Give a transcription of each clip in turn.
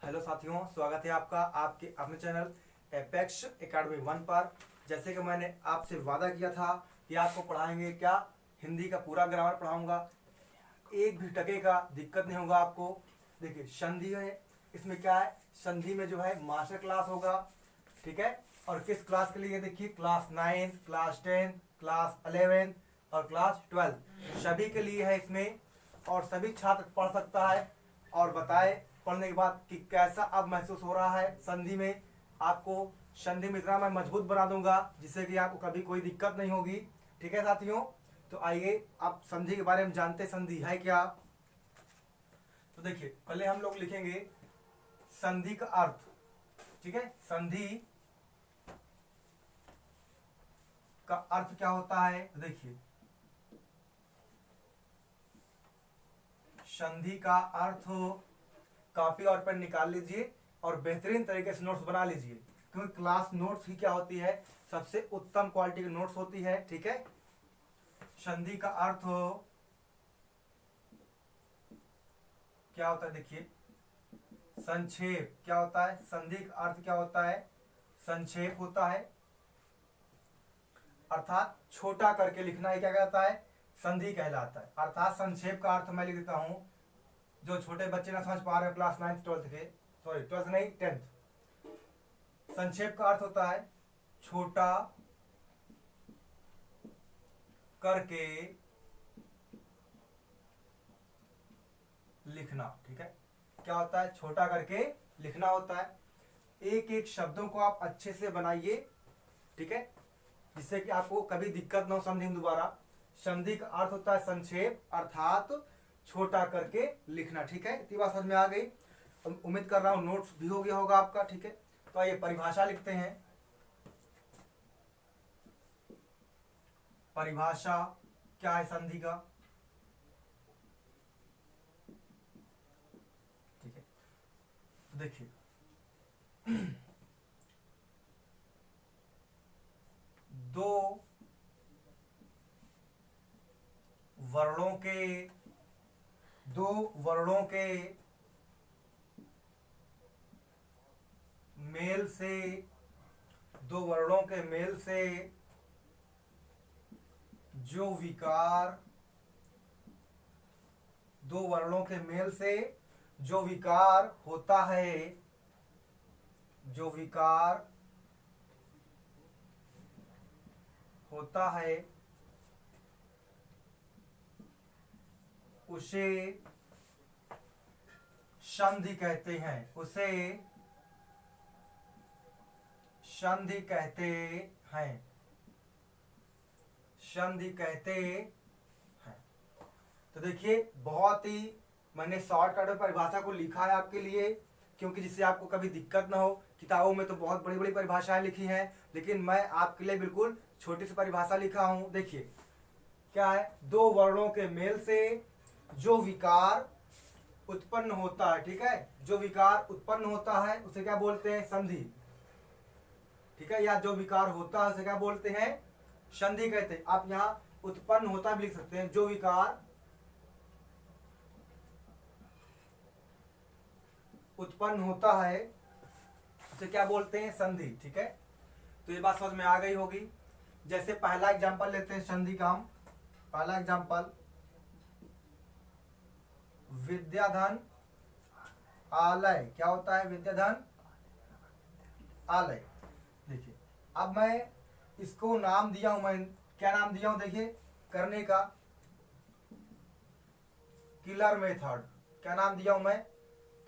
Hello साथियों, स्वागत है आपका आपके अपने चैनल एपेक्स एकेडमी 1 पर। जैसे कि मैंने आपसे वादा किया था कि आपको पढ़ाएंगे क्या, हिंदी का पूरा ग्रामर पढ़ाऊंगा, एक भी टके का दिक्कत नहीं होगा आपको। देखिए संधि है, इसमें क्या है, संधि में जो है मास्टर क्लास होगा, ठीक है। और किस क्लास के लिए, देखिए क्लास 9, क्लास 10, क्लास 11 और क्लास 12 सभी के लिए है इसमें। और सभी छात्र पढ़ सकता है और बताए पढ़ने के बाद कि कैसा अब महसूस हो रहा है संधि में। आपको संधि में इतना मैं मजबूत बना दूंगा जिससे कि आपको कभी कोई दिक्कत नहीं होगी, ठीक है साथियों। तो आइए आप संधि के बारे में जानते, संधि है क्या। तो देखिए पहले हम लोग लिखेंगे संधि का अर्थ, ठीक है। संधि का अर्थ क्या होता है, तो देखिए संधि का अर्थ कॉपी और पेन निकाल लीजिए और बेहतरीन तरीके से नोट्स बना लीजिए, क्योंकि क्लास नोट्स ही क्या होती है, सबसे उत्तम क्वालिटी की नोट्स होती है, ठीक है। संधि का अर्थ क्या होता है, देखिए संक्षेप क्या होता है, संधि का अर्थ क्या होता है, संक्षेप होता है, अर्थात छोटा करके लिखना ही क्या कहता है, संधि कहलाता है। अर्थात संक्षेप का अर्थ मैं लिख देता हूं, जो छोटे बच्चे ना समझ पा रहे हो क्लास 9 12 के, सॉरी 12 नहीं 10th। संक्षेप का अर्थ होता है छोटा करके लिखना, ठीक है। क्या होता है, छोटा करके लिखना होता है। एक एक शब्दों को आप अच्छे से बनाइए, ठीक है, जिससे कि आपको कभी दिक्कत ना हो समझने में दोबारा। संधि का अर्थ होता है संक्षेप, अर्थात छोटा करके लिखना, ठीक है। इतनी बात समझ में आ गई। उम्मीद कर रहा हूं नोट्स भी हो गया होगा आपका, ठीक है। तो आइए परिभाषा लिखते हैं। परिभाषा क्या है संधि का, ठीक है। तो देखिए दो वर्णों के मेल से, दो वर्णों के मेल से जो विकार, दो वर्णों के मेल से जो विकार होता है, जो विकार होता है उसे संधि कहते हैं, उसे संधि कहते हैं, संधि कहते हैं। तो देखिए बहुत ही मैंने शॉर्टकट में परिभाषा को लिखा है आपके लिए, क्योंकि जिससे आपको कभी दिक्कत ना हो। किताबों में तो बहुत बड़ी बड़ी परिभाषाएं लिखी हैं, लेकिन मैं आपके लिए बिल्कुल छोटी सी परिभाषा लिखा हूं। देखिए क्या है, दो वर्णों के मेल से जो विकार उत्पन्न होता है, ठीक है, जो विकार उत्पन्न होता है उसे क्या बोलते हैं, संधि, ठीक है। या जो विकार होता है उसे क्या बोलते हैं, संधि कहते हैं। आप यहां उत्पन्न होता भी लिख सकते हैं, जो विकार उत्पन्न होता है उसे क्या बोलते हैं, संधि, ठीक है। तो ये बात समझ में आ गई होगी। जैसे पहला एग्जांपल लेते हैं संधि का हम। पहला एग्जांपल, विद्याधन आलय। क्या होता है, विद्याधन आलय। देखिए अब मैं इसको नाम दिया हूं, मैं क्या नाम दिया हूं, देखिए करने का किलर मेथड। क्या नाम दिया हूं मैं,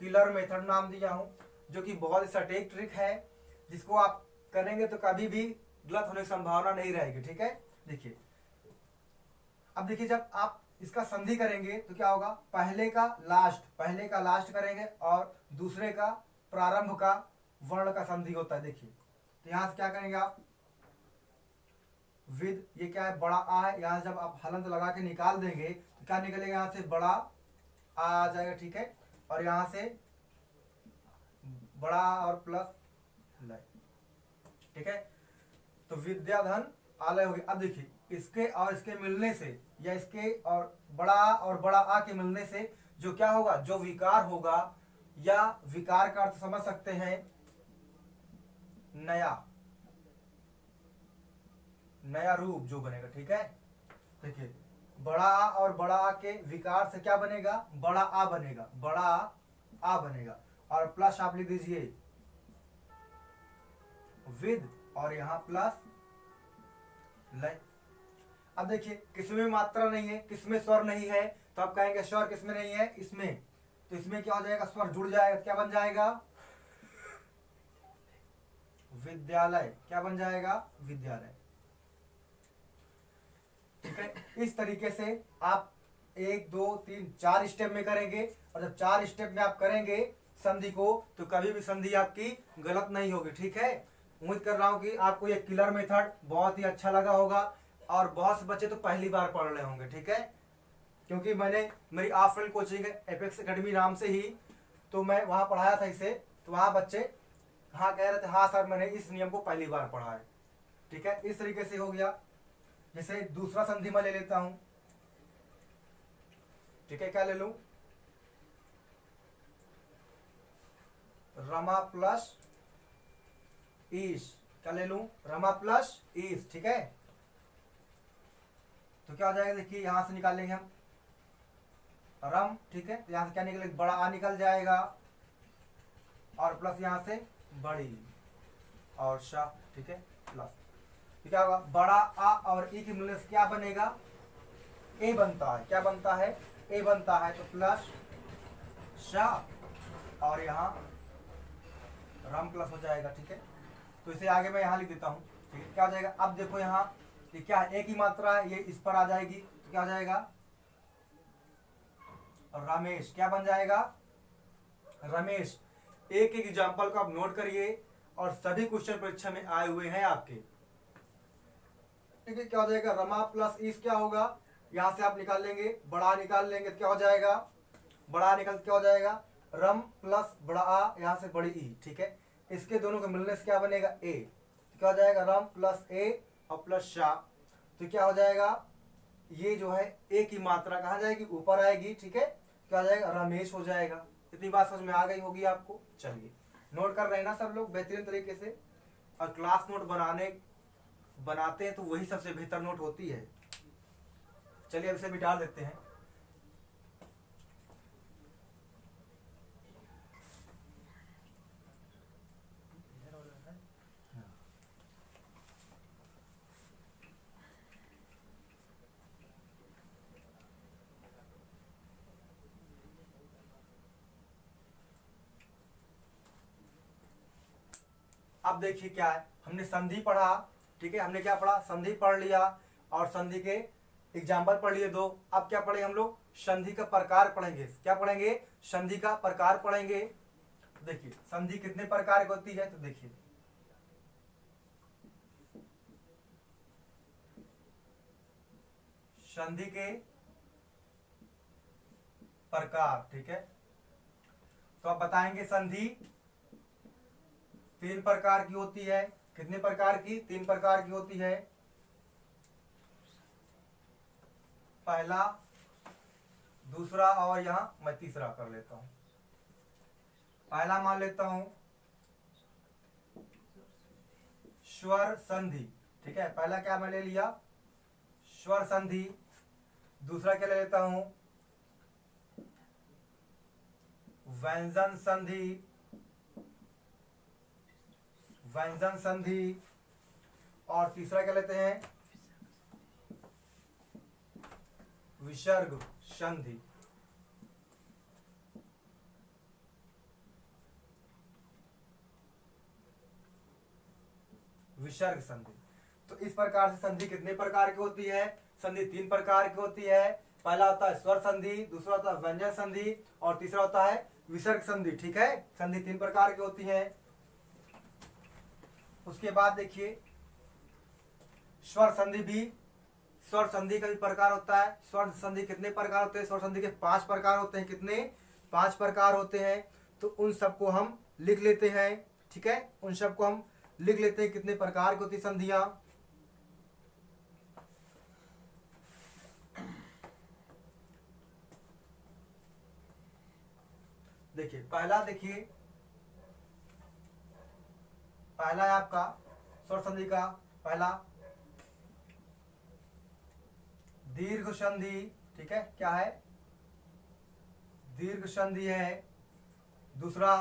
किलर मेथड नाम दिया हूं, जो कि बहुत ही सटीक ट्रिक है, जिसको आप करेंगे तो कभी भी गलत होने की संभावना नहीं रहेगी, ठीक है। देखिए अब देखिए जब आप इसका संधि करेंगे तो क्या होगा, पहले का लास्ट करेंगे और दूसरे का प्रारंभ का वर्ण का संधि होता है। देखिए तो यहां से क्या करेंगे आप, विद, ये क्या है, बड़ा आ है, यहां से जब आप हलंत लगा के निकाल देंगे तो क्या निकलेगा, यहां से बड़ा आ जाएगा, ठीक है। और यहां से बड़ा और प्लस लय, ठीक है। तो विद्याधन आलय हो गया। अब देखिए इसके और इसके मिलने से, या इसके और बड़ा आ के मिलने से जो क्या होगा, जो विकार होगा या विकार का अर्थ समझ सकते हैं नया, नया रूप जो बनेगा, ठीक है। देखिए बड़ा आ और बड़ा आ के विकार से क्या बनेगा, बड़ा आ बनेगा, बड़ा आ बनेगा, और प्लस आप लिख दीजिए विद, और यहां प्लस लय। अब देखिए किसमें मात्रा नहीं है, किसमें स्वर नहीं है, तो आप कहेंगे स्वर किसमें नहीं है, इसमें, तो इसमें क्या हो जाएगा, स्वर जुड़ जाएगा, क्या बन जाएगा, विद्यालय, क्या बन जाएगा, विद्यालय, ठीक है। इस तरीके से आप 1 2 3 4 स्टेप में करेंगे, और जब 4 स्टेप में आप करेंगे संधि को, तो कभी भी संधि आपकी गलत नहीं होगी, ठीक है। उम्मीद कर रहा हूं कि आपको ये किलर मेथड बहुत ही अच्छा लगा होगा, और बहुत से बच्चे तो पहली बार पढ़ रहे होंगे, ठीक है, क्योंकि मैंने मेरी ऑफलाइन कोचिंग है एपेक्स एकेडमी नाम से ही, तो मैं वहां पढ़ाया था इसे, तो वहां बच्चे हाँ कह रहे थे हाँ सर मैंने इस नियम को पहली बार पढ़ा है, ठीक है। इस तरीके से हो गया। जैसे दूसरा संधि मैं ले लेता हूं, ठीक है, क्या ले लूं, रमा प्लस ईश, क्या ले लूं, रमा प्लस ईश, ठीक है। तो क्या हो जाएगा, देखिए यहां से निकालेंगे हम रम, ठीक है, तो यहां से क्या निकलेगा, बड़ा आ निकल जाएगा, और प्लस यहां से बड़ी और शा, ठीक है, प्लस, तो क्या होगा, बड़ा आ और ई के मिलने से क्या बनेगा, ए बनता है, क्या बनता है, ए बनता है, तो प्लस शा, और यहाँ रम प्लस हो जाएगा, ठीक है। तो इसे आगे मैं यहाँ लिख देता हूँ, ठीक है, क्या हो जाएगा, अब देखो यहाँ ये क्या है, एक ही मात्रा है, ये इस पर आ जाएगी, तो क्या हो जाएगा, रमेश, क्या बन जाएगा, रमेश। एक एक एग्जाम्पल को आप नोट करिए, और सभी क्वेश्चन परीक्षा में आए हुए हैं आपके, ठीक है। क्या हो जाएगा, रमा प्लस ईस क्या होगा, यहां से आप निकाल लेंगे, बड़ा निकाल लेंगे, क्या हो जाएगा, बड़ा निकल क्या हो जाएगा, रम प्लस बड़ा आ, यहां से बड़ी ई, ठीक है। इसके दोनों के मिलने से क्या बनेगा, ए, तो क्या हो जाएगा, रम प्लस ए और प्लस शा, तो क्या हो जाएगा, ये जो है ए की मात्रा कहाँ जाएगी, ऊपर आएगी, ठीक है, क्या हो जाएगा, रमेश हो जाएगा। इतनी बात समझ में आ गई होगी आपको। चलिए नोट कर रहे हैं ना सब लोग बेहतरीन तरीके से, और क्लास नोट बनाते हैं तो वही सबसे बेहतर नोट होती है। चलिए अब इसे भी डाल देते हैं। अब देखिए क्या है, हमने संधि पढ़ा, ठीक है, हमने क्या पढ़ा, संधि पढ़ लिया, और संधि के एग्जाम्पल पढ़ लिए 2। अब क्या पढ़ेंगे हम लोग, संधि का प्रकार पढ़ेंगे। क्या पढ़ेंगे, संधि का प्रकार पढ़ेंगे। देखिए संधि कितने प्रकार की होती है, तो देखिए संधि के प्रकार, ठीक है, तो आप बताएंगे संधि 3 प्रकार की होती है। कितने प्रकार की, 3 प्रकार की होती है। पहला, दूसरा, और यहां मैं तीसरा कर लेता हूं। पहला मान लेता हूं स्वर संधि, ठीक है, पहला क्या मैं ले लिया, स्वर संधि। दूसरा क्या ले लेता हूं, व्यंजन संधि, व्यंजन संधि। और तीसरा क्या लेते हैं, विसर्ग संधि। विसर्ग संधि। तो इस प्रकार से संधि कितने प्रकार की होती है, संधि 3 प्रकार की होती है। पहला होता है स्वर संधि, दूसरा होता है व्यंजन संधि, और तीसरा होता है विसर्ग संधि, ठीक है। संधि 3 प्रकार की होती है। उसके बाद देखिए स्वर संधि भी, स्वर संधि का भी प्रकार होता है। स्वर संधि कितने प्रकार होते हैं, स्वर संधि के 5 प्रकार होते हैं। कितने, 5 प्रकार होते हैं। तो उन सबको हम लिख लेते हैं, ठीक है, उन सबको हम लिख लेते हैं कितने प्रकार की होती संधियां। देखिए पहला, देखिए पहला है आपका स्वर संधि का पहला दीर्घ संधि, ठीक है, क्या है, दीर्घ संधि है। दूसरा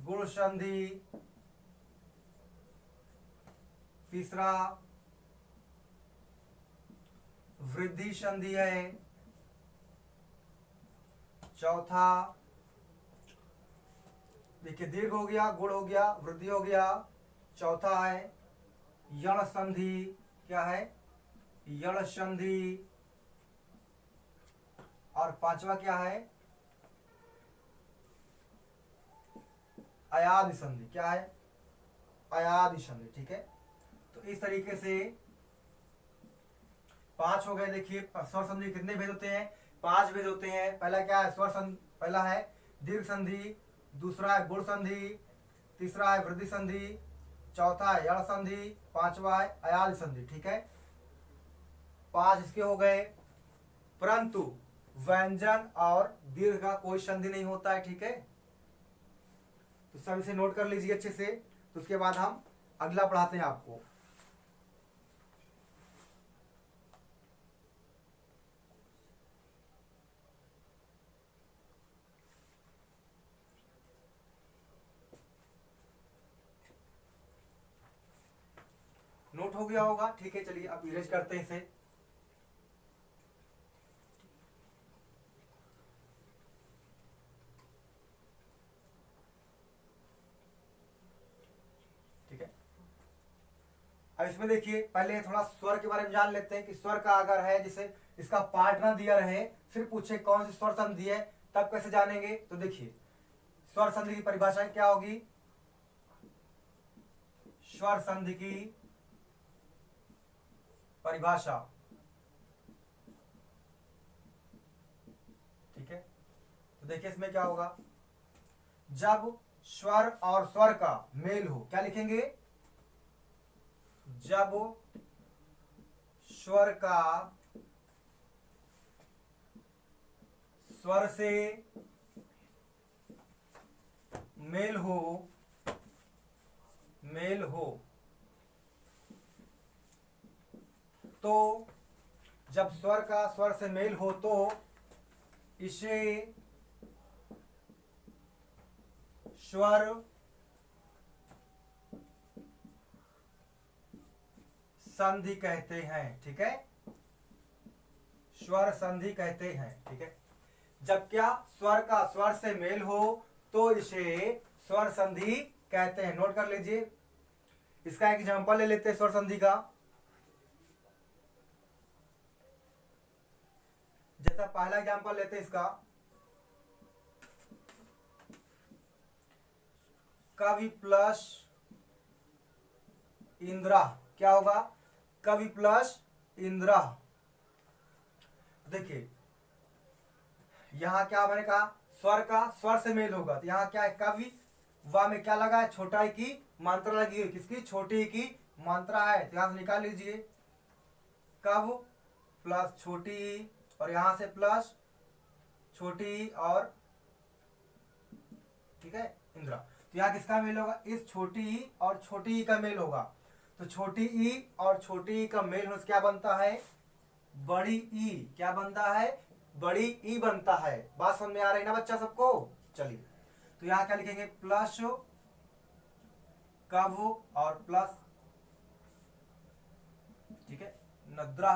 गुण संधि। तीसरा वृद्धि संधि है। चौथा, देखिए दीर्घ हो गया, गुण हो गया, वृद्धि हो गया। चौथा है यण संधि, क्या है, यण संधि। और पांचवा क्या है, अयादि संधि, क्या है, अयादि संधि, ठीक है। तो इस तरीके से 5 हो गए। देखिए स्वर संधि कितने भेद होते हैं, 5 भेद होते हैं। पहला क्या है, स्वर संधि, पहला है दीर्घ संधि, दूसरा है गुण संधि, तीसरा है वृद्धि संधि, चौथा है यण संधि, पांचवा है अयादि संधि, ठीक है। 5 इसके हो गए। परंतु व्यंजन और दीर्घ का कोई संधि नहीं होता है, ठीक है। तो सब इसे नोट कर लीजिए अच्छे से। तो उसके बाद हम अगला पढ़ाते हैं आपको। नोट हो गया होगा, ठीक है। चलिए अब इरेज करते हैं इसे। ठीक है, अब इसमें देखिए पहले थोड़ा स्वर के बारे में जान लेते हैं कि स्वर का अगर है, जैसे इसका पार्ट ना दिया रहे, फिर पूछे कौन सी स्वर संधि है, तब कैसे जानेंगे। तो देखिए स्वर संधि की परिभाषा क्या होगी, स्वर संधि की परिभाषा, ठीक है। तो देखिए इसमें क्या होगा, जब स्वर और स्वर का मेल हो, क्या लिखेंगे, जब स्वर का स्वर से मेल हो, तो जब स्वर का स्वर से मेल हो तो इसे स्वर संधि कहते हैं, ठीक है, स्वर संधि कहते हैं, ठीक है। जब क्या स्वर का स्वर से मेल हो तो इसे स्वर संधि कहते हैं। नोट कर लीजिए, इसका एक एग्जांपल ले लेते हैं स्वर संधि का। जैसा पहला एग्जांपल लेते हैं इसका, कवि प्लस इंद्रा, क्या होगा, कवि प्लस इंद्रा। देखिए यहां क्या मैंने कहा, स्वर का स्वर से मेल होगा, तो यहां क्या है, कवि, वा में क्या लगा है, छोटा ई की मात्रा लगी है, किसकी, छोटी ई की मात्रा है। तो यहां से निकाल लीजिए, कव प्लस छोटी ई, और यहां से प्लस छोटी ई और, ठीक है, इंद्रा। तो यहाँ किसका मेल होगा, इस छोटी ई और छोटी ई का मेल होगा। तो छोटी ई और छोटी ई का मेल होने से क्या बनता है, बड़ी ई, क्या बनता है, बड़ी ई बनता है। बात समझ में आ रही है ना बच्चा सबको। चलिए तो यहाँ क्या लिखेंगे, प्लस कव और प्लस, ठीक है, नद्रा।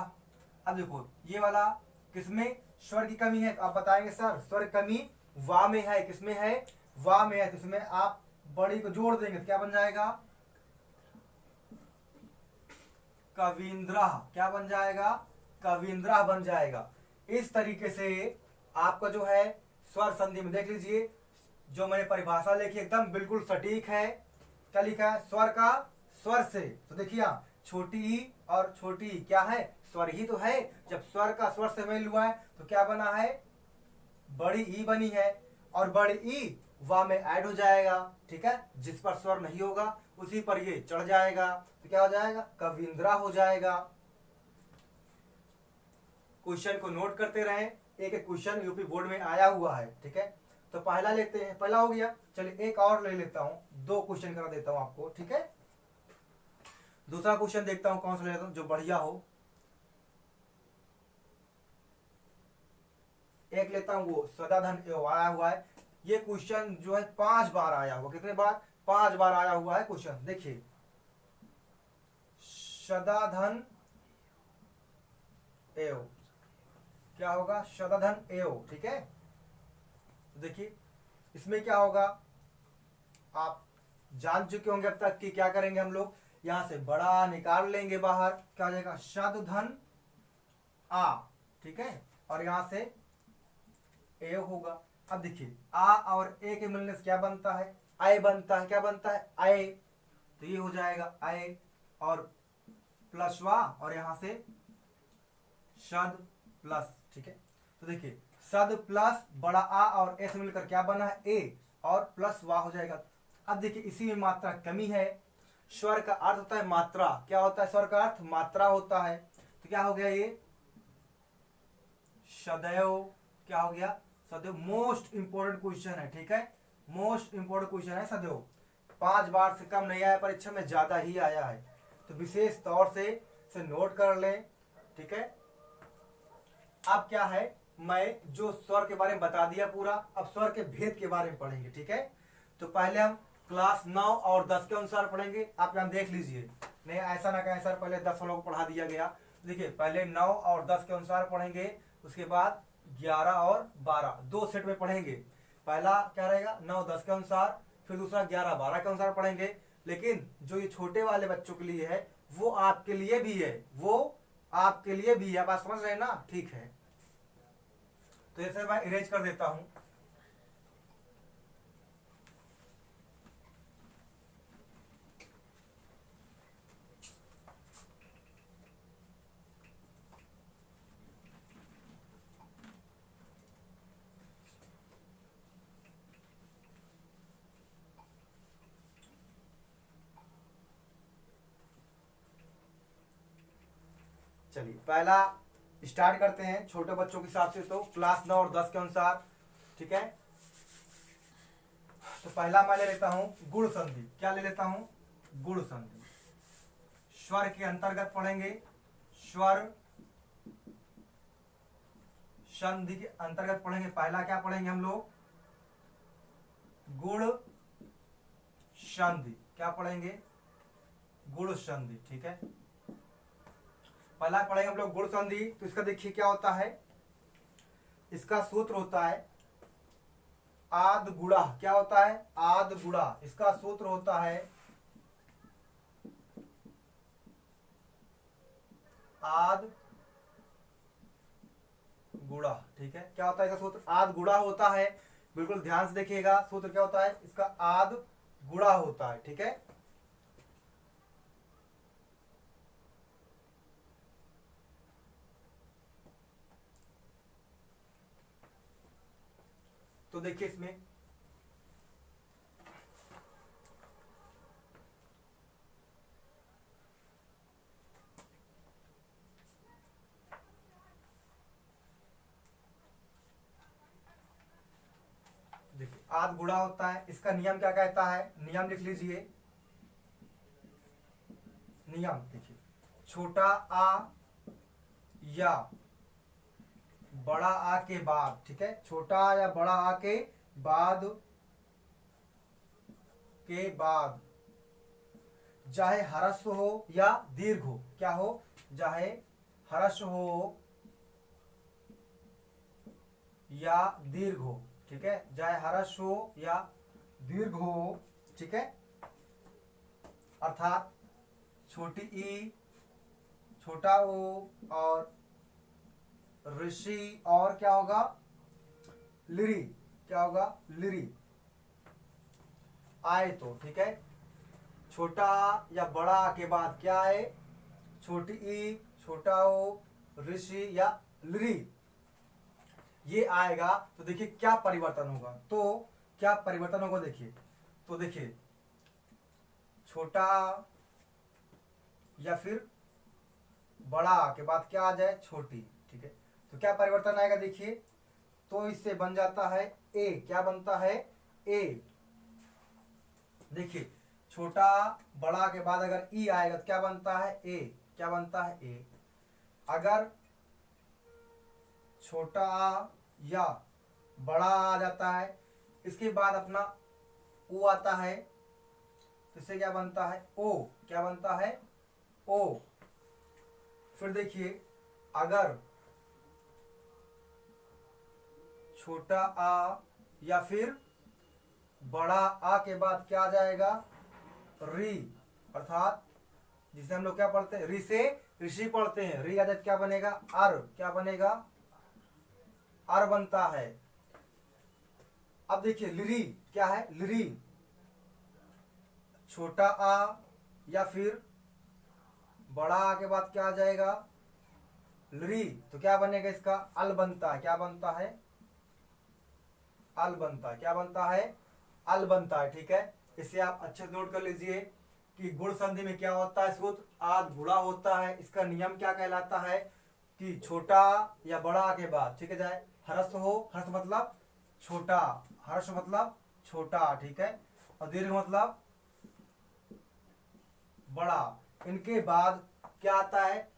अब देखो ये वाला किसमें स्वर की कमी है, आप बताएंगे सर स्वर की कमी वा में है, किसमें है, वा में है। तो इसमें आप बड़ी को जोड़ देंगे तो क्या बन जाएगा, कविंद्रा, क्या बन जाएगा, कविंद्रा बन जाएगा। इस तरीके से आपका जो है स्वर संधि में देख लीजिए, जो मैंने परिभाषा लिखी एकदम बिल्कुल सटीक है। क्या लिखा है, स्वर का स्वर से, तो देखिए छोटी ई और छोटी ई क्या है, स्वर ही तो है। जब स्वर का स्वर से मेल हुआ है तो क्या बना है, बड़ी ई बनी है, और बड़ी ई वा में ऐड हो जाएगा, ठीक है। जिस पर स्वर नहीं होगा उसी पर ये चढ़ जाएगा, तो क्या हो जाएगा, कविंद्रा हो जाएगा। क्वेश्चन को नोट करते रहें, एक एक क्वेश्चन यूपी बोर्ड में आया हुआ है, ठीक है। तो पहला लेते हैं, पहला हो गया। चलिए एक और ले लेता हूँ, 2 क्वेश्चन करा देता हूँ आपको, ठीक है। दूसरा क्वेश्चन देखता हूँ कौन सा ले लेता हूँ जो बढ़िया हो। एक लेता हूँ वो सदाधन एवं आया हुआ है। ये क्वेश्चन जो है 5 बार आया हुआ, कितने बार? 5 बार आया हुआ है क्वेश्चन। देखिए सदाधन एव, क्या होगा? सदाधन एव, ठीक है। तो देखिए इसमें क्या होगा, आप जान चुके होंगे अब तक कि क्या करेंगे हम लोग, यहां से बड़ा निकाल लेंगे बाहर, क्या हो जाएगा? सदधन आ, ठीक है। और यहां से ए होगा। अब देखिए आ और ए के मिलने से क्या बनता है? आय बनता है। क्या बनता है? आय। तो ये हो जाएगा आय और प्लस वा, और यहां से सद प्लस, ठीक है। तो देखिए सद प्लस बड़ा आ और ए से मिलकर क्या बना है? ए, और प्लस वा हो जाएगा। अब देखिए इसी में मात्रा कमी है। स्वर का अर्थ होता है मात्रा। क्या होता है स्वर का अर्थ? मात्रा होता है। तो क्या हो गया ये? सदैव। क्या हो गया? सदैव। मोस्ट इंपोर्टेंट क्वेश्चन है, ठीक है। मोस्ट इंपोर्टेंट क्वेश्चन है सदैव। 5 बार से कम नहीं आया, परीक्षा में ज्यादा ही आया है, तो विशेष तौर से इसे नोट कर लें, ठीक है। अब क्या है, मैं जो स्वर के बारे में बता दिया पूरा, अब स्वर के भेद के बारे में पढ़ेंगे, ठीक है। तो पहले हम क्लास 9 और 10 के अनुसार पढ़ेंगे। आप यहाँ देख लीजिए, नहीं ऐसा ना कहें सर पहले 10 वालों को पढ़ा दिया गया। देखिए पहले 9 और 10 के अनुसार पढ़ेंगे, उसके बाद 11 और 12 2 सेट में पढ़ेंगे। पहला क्या रहेगा? 9 10 के अनुसार, फिर दूसरा 11 12 के अनुसार पढ़ेंगे। लेकिन जो ये छोटे वाले बच्चों के लिए है वो आपके लिए भी है, वो आपके लिए भी है। आप समझ रहे हैं ना? ठीक है, तो इसे मैं इरेज कर देता हूं। चलिए पहला स्टार्ट करते हैं छोटे बच्चों के हिसाब से, तो क्लास 9 और 10 के अनुसार, ठीक है। तो पहला मैं ले लेता हूं गुण संधि। क्या ले लेता हूं? गुण संधि। स्वर के अंतर्गत पढ़ेंगे, स्वर संधि के अंतर्गत पढ़ेंगे। पहला क्या पढ़ेंगे हम लोग? गुण संधि। क्या पढ़ेंगे? गुण संधि, ठीक है। पहला पढ़ेंगे हम लोग गुण संधि। तो इसका देखिए क्या होता है, इसका सूत्र होता है आद गुणा। क्या होता है? आद गुणा। इसका सूत्र होता है आद गुणा, ठीक है। क्या होता है इसका सूत्र? आद गुणा होता है। बिल्कुल ध्यान से देखिएगा, सूत्र क्या होता है इसका? आद गुणा होता है, ठीक है। तो देखिए इसमें देखिए आद गुणा होता है। इसका नियम क्या कहता है? नियम लिख लीजिए। नियम देखिए, छोटा आ या बड़ा आ के बाद, ठीक है, छोटा या बड़ा आ के बाद चाहे ह्रस्व हो या दीर्घ हो। क्या हो? चाहे ह्रस्व हो या दीर्घ हो, ठीक है। चाहे ह्रस्व हो या दीर्घ हो, ठीक है। अर्थात छोटी ई, छोटा ओ और ऋषि, और क्या होगा? लिरी। क्या होगा? लिरी आए तो, ठीक है। छोटा या बड़ा के बाद क्या आए? छोटी ई, छोटा ओ, ऋषि या लिरी, ये आएगा। तो देखिए क्या परिवर्तन होगा, तो क्या परिवर्तन होगा देखिए। तो देखिए छोटा या फिर बड़ा के बाद क्या आ जाए? छोटी, ठीक है। तो क्या परिवर्तन आएगा देखिए, तो इससे बन जाता है ए। क्या बनता है? ए। देखिए छोटा बड़ा के बाद अगर ई आएगा तो क्या बनता है? ए। क्या बनता है? ए। अगर छोटा आ या बड़ा आ जाता है, इसके बाद अपना ओ आता है, तो इससे क्या बनता है? ओ। क्या बनता है? ओ। फिर देखिए अगर छोटा आ या फिर बड़ा आ के बाद क्या आ जाएगा? री, अर्थात जिसे हम लोग क्या पढ़ते हैं? री से ऋषि पढ़ते हैं। री आ जाए क्या बनेगा? अर। क्या बनेगा? अर बनता है। अब देखिए लिरी क्या है? लिरी छोटा आ या फिर बड़ा आ के बाद क्या आ जाएगा? लिरी। तो क्या बनेगा इसका? अल बनता है। क्या बनता है? अल बनता है। क्या बनता है? अल बनता है। ठीक है, इसे आप अच्छे से नोट कर लीजिए कि गुण संधि में क्या होता है? सूत्र आद गुणा होता है। इसका नियम क्या कहलाता है कि छोटा या बड़ा के बाद, ठीक है, चाहे हर्ष हो, हर्ष मतलब छोटा, हर्ष मतलब छोटा, ठीक है, और दीर्घ मतलब बड़ा, इनके बाद क्या आता है?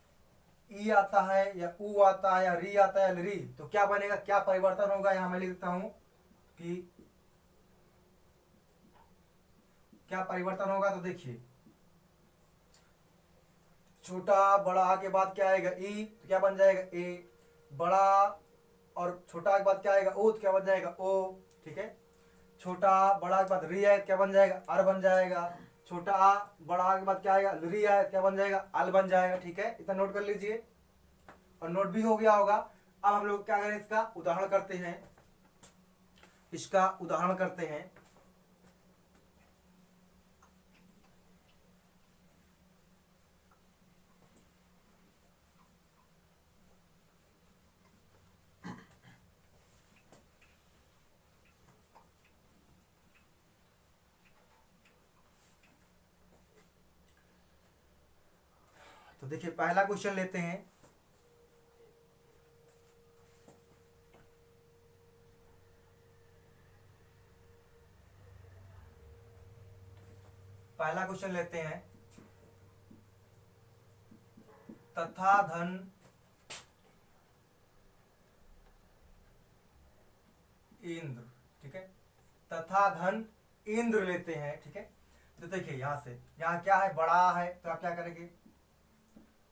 ई आता है या ऊ आता है या री आता है या री। तो क्या बनेगा? क्या परिवर्तन होगा? यहां मैं लिख देता हूं कि क्या परिवर्तन होगा। तो देखिए छोटा बड़ा के बाद क्या आएगा? ई। तो क्या बन जाएगा? ए। बड़ा और छोटा के बाद क्या आएगा? ओ। तो क्या बन जाएगा? ओ। ठीक है, छोटा बड़ा के बाद री है, क्या बन जाएगा? अर बन जाएगा। छोटा आ बड़ा के बाद क्या आएगा? री है, क्या बन जाएगा? अल बन जाएगा। ठीक है, इतना नोट कर लीजिए और नोट भी हो गया होगा। अब हम लोग क्या करें? इसका उदाहरण करते हैं। इसका उदाहरण करते हैं। तो देखिए पहला क्वेश्चन लेते हैं। पहला क्वेश्चन लेते हैं। तथा धन इंद्र, ठीक है, तथा धन इंद्र लेते हैं। ठीक है, तो देखिए यहां से, यहां क्या है? बड़ा है, तो आप क्या करेंगे?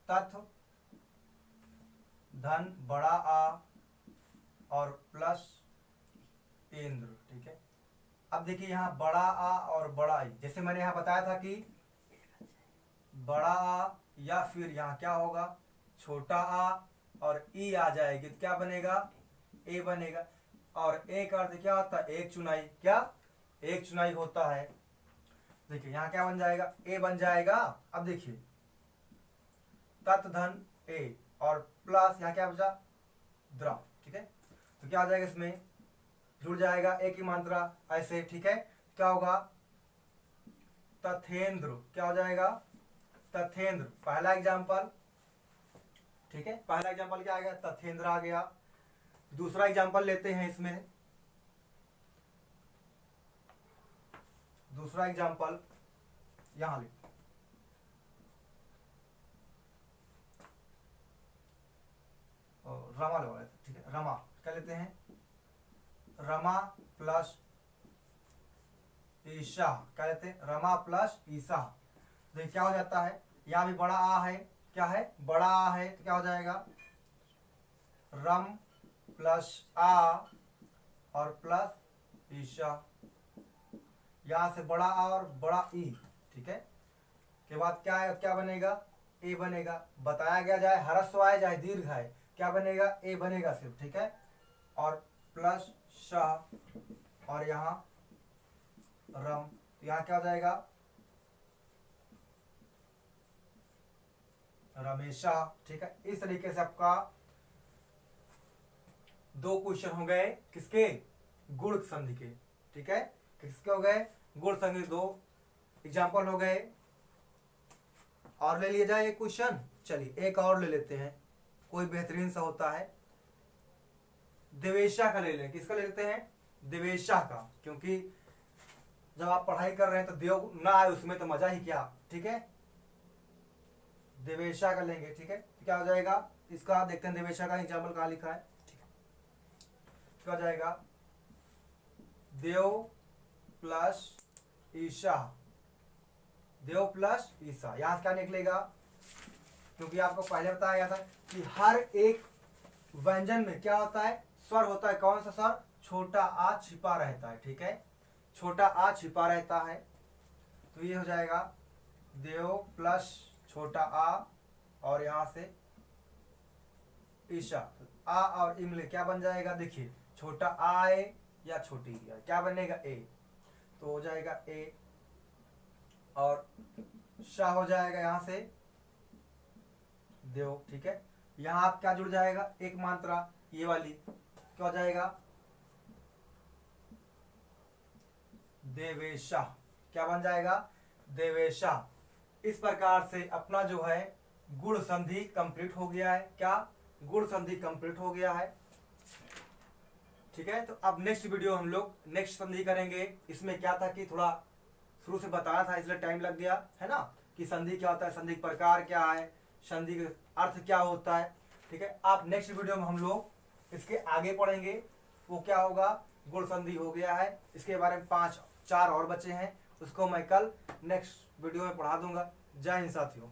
तथ धन बड़ा आ और प्लस इंद्र। ठीक है, अब देखिए यहाँ बड़ा आ और बड़ा ई, जैसे मैंने यहाँ बताया था कि बड़ा आ या फिर यहाँ क्या होगा? छोटा आ और ई आ जाएगी, तो क्या बनेगा? ए बनेगा। और ए का अर्थ क्या होता है? एक चुनाई। क्या? एक चुनाई होता है। देखिए यहाँ क्या बन जाएगा? ए बन जाएगा। अब देखिए तत् धन ए और प्लस यहाँ क्या बचा? द्रव। ठीक है, तो क्या आ जाएगा? इसमें जुड़ जाएगा एक ही मात्रा ऐसे। ठीक है, क्या होगा? तथेंद्र। क्या हो जाएगा? तथेंद्र। पहला एग्जाम्पल, ठीक है, पहला एग्जाम्पल क्या आ गया? तथेंद्र आ गया। दूसरा एग्जाम्पल लेते हैं इसमें। दूसरा एग्जाम्पल यहां ले, रमा ले, ठीक है, रमा क्या लेते हैं? रमा प्लस ईशा। क्या लेते हैं? रमा प्लस ईशा। देखिए क्या हो जाता है? यहाँ भी बड़ा आ है, क्या है? बड़ा आ है, तो क्या हो जाएगा? रम प्लस आ और प्लस ईशा। यहां से बड़ा आ और बड़ा ई, ठीक है, के बाद क्या है? क्या बनेगा? ए बनेगा। बताया गया जाए ह्रस्व आए चाहे दीर्घ है, क्या बनेगा? ए बनेगा सिर्फ। ठीक है, और प्लस शाह और यहाँ रम, यहाँ क्या हो जाएगा? रमेशा। ठीक है, इस तरीके से आपका दो क्वेश्चन हो गए किसके? गुण संधि के। ठीक है, किसके हो गए? गुण संधि। दो एग्जाम्पल हो गए। और ले लिया जाए एक क्वेश्चन। चलिए एक और ले लेते हैं, कोई बेहतरीन सा होता है। दिवेशा का ले लें। किसका ले लेते हैं? दिवेशा का, क्योंकि जब आप पढ़ाई कर रहे हैं तो देव ना आए उसमें तो मजा ही क्या। ठीक है, दिवेशा का लेंगे। ठीक है, क्या हो जाएगा इसका? देखते हैं दिवेशा का एग्जाम्पल कहाँ लिखा है। क्या हो जाएगा? देव प्लस ईशा, देव प्लस ईशा। यहां से क्या निकलेगा? क्योंकि आपको पहले बताया गया था कि हर एक व्यंजन में क्या होता है? स्वर होता है। कौन सा स्वर? छोटा आ छिपा रहता है। ठीक है, छोटा आ छिपा रहता है। तो ये हो जाएगा देव प्लस छोटा आ और यहां से ईशा। आ और इमले क्या बन जाएगा? देखिए, छोटा आ ए या छोटी आ, क्या बनेगा? ए। तो हो जाएगा ए और शाह हो जाएगा यहां से देव। ठीक है, यहां आप क्या जुड़ जाएगा? एक मात्रा ये वाली, क्या हो जाएगा? देवेशा। क्या बन जाएगा? देवेशा। इस प्रकार से अपना जो है गुण संधि कंप्लीट हो गया है। क्या? गुण संधि कंप्लीट हो गया है। ठीक है, तो अब नेक्स्ट वीडियो हम लोग नेक्स्ट संधि करेंगे। इसमें क्या था कि थोड़ा शुरू से बताना था इसलिए टाइम लग गया है ना, कि संधि क्या होता है, संधि प्रकार क्या है, संधि का अर्थ क्या होता है। ठीक है, आप नेक्स्ट वीडियो में हम लोग इसके आगे पढ़ेंगे। वो क्या होगा? गुण संधि हो गया है, इसके बारे में 5-4 और बचे हैं, उसको मैं कल नेक्स्ट वीडियो में पढ़ा दूंगा। जय हिंद साथियों।